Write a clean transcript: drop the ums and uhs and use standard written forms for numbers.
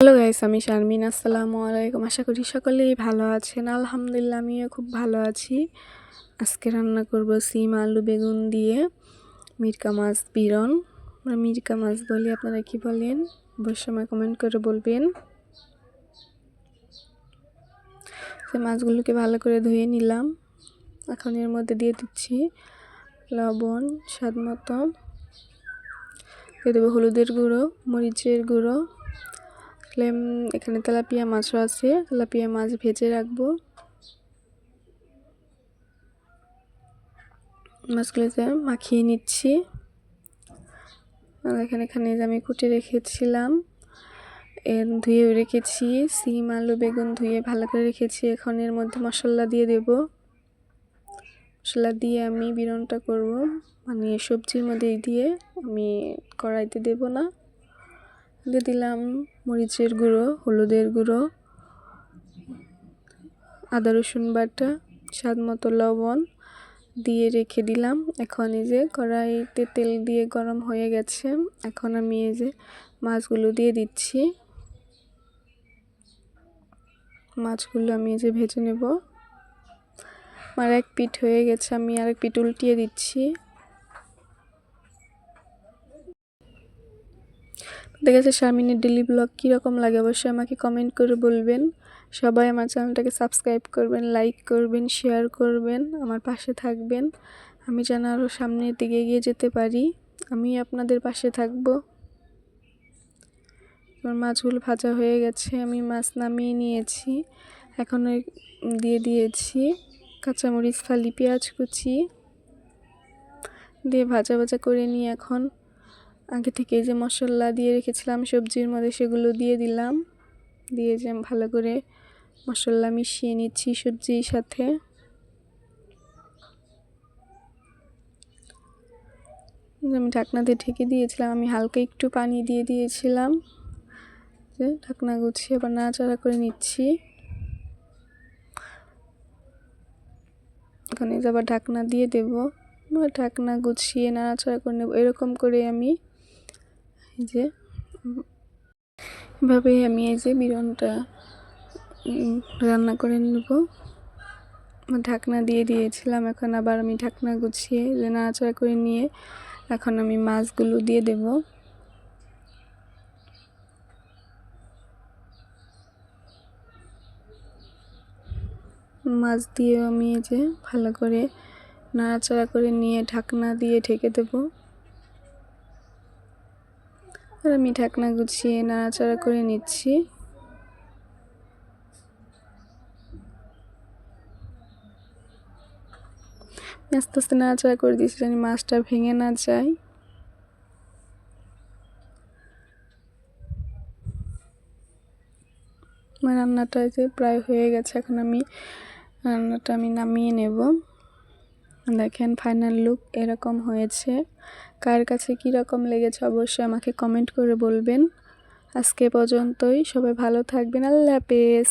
Hello guys, আমি শারমিন। আসসালামু আলাইকুম। আশা করি সকলেই ভালো আছেন। আলহামদুলিল্লাহ, আমিও খুব ভালো আছি। আজকে রান্না করব সিম আলু বেগুন দিয়ে মিরকা মাছ বিরন। আমরা মিরকা মাছ বলি, আপনারা কি বলেন অবশ্যই আমায় কমেন্ট করে বলবেন। মাছগুলোকে ভালো করে ধুয়ে নিলাম। এখন এর মধ্যে দিয়ে দিচ্ছি লবণ স্বাদ মতো, দিয়ে দেবো হলুদের গুঁড়ো, মরিচের গুঁড়ো। এখানে তেলাপিয়া মাছও আছে, তেলাপিয়া মাছ ভেজে রাখবো। মাছগুলোতে মাখিয়ে নিচ্ছি। আর এখানে আমি কুটে রেখেছিলাম, ধুয়ে রেখেছি সিম আলু বেগুন ধুয়ে ভালো করে রেখেছি। এখন এর মধ্যে মশলা দিয়ে দেব। মশলা দিয়ে আমি বিরনটা করব, মানে সবজির মধ্যে দিয়ে আমি কড়াইতে দেব না। দিয়ে দিলাম মরিচের গুঁড়ো, হলুদের গুঁড়ো, আদা রসুন বাটা, স্বাদ মতো লবণ দিয়ে রেখে দিলাম। এখন এই যে কড়াইতে তেল দিয়ে গরম হয়ে গেছে। এখন আমি এই যে মাছগুলো দিয়ে দিচ্ছি। মাছগুলো আমি এই যে ভেজে নেব। আমার এক পিঠ হয়ে গেছে, আমি আরেক পিঠ উল্টিয়ে দিচ্ছি। দেখা যাচ্ছে শারমিনের ডেইলি ব্লগ কীরকম লাগে অবশ্যই আমাকে কমেন্ট করে বলবেন। সবাই আমার চ্যানেলটাকে সাবস্ক্রাইব করবেন, লাইক করবেন, শেয়ার করবেন, আমার পাশে থাকবেন। আমি যেন আরও সামনের দিকে এগিয়ে যেতে পারি, আমি আপনাদের পাশে থাকব। আমার মাছগুলো ভাজা হয়ে গেছে, আমি মাছ নামিয়ে নিয়েছি। এখন দিয়ে দিয়েছি কাঁচামরিচ ফালি, পেঁয়াজ কুচি দিয়ে ভাজা ভাজা করে নিয়ে এখন আগে থেকে যে মশলা দিয়ে রেখেছিলাম সবজির মধ্যে সেগুলো দিয়ে দিলাম। দিয়ে যে ভালো করে মশলা মিশিয়ে নিচ্ছি সবজির সাথে। আমি ঢাকনা দিয়ে ঢেকে দিয়েছিলাম, আমি হালকা একটু পানি দিয়ে দিয়েছিলাম। যে ঢাকনা গুছিয়ে আবার নাড়াচাড়া করে নিচ্ছি। এখানে আবার ঢাকনা দিয়ে দেব, ঢাকনা গুছিয়ে নাড়াচাড়া করে নেব। এরকম করে আমি যে এভাবেই আমি এই যে বিরনটা রান্না করে নেব। ঢাকনা দিয়ে দিয়েছিলাম, এখন আবার আমি ঢাকনা গুছিয়ে নাড়াচাড়া করে নিয়ে এখন আমি মাছগুলো দিয়ে দেব। মাছ দিয়ে আমি এই যে ভালো করে নাড়াচাড়া করে নিয়ে ঢাকনা দিয়ে ঢেকে দেব। আর আমি ঢাকনা গুছিয়ে নাড়াচাড়া করে নিচ্ছি। আস্তে আস্তে নাড়াচাড়া করে দিচ্ছি যেন মাছটা ভেঙে না যায়। আমার রান্নাটা যে প্রায় হয়ে গেছে, এখন আমি রান্নাটা নামিয়ে নেব। দেখেন ফাইনাল লুক এরকম হয়েছে। কার কাছে কীরকম লেগেছে অবশ্যই আমাকে কমেন্ট করে বলবেন। আজকে পর্যন্তই, সবাই ভালো থাকবেন। আল্লাহ হাফেজ।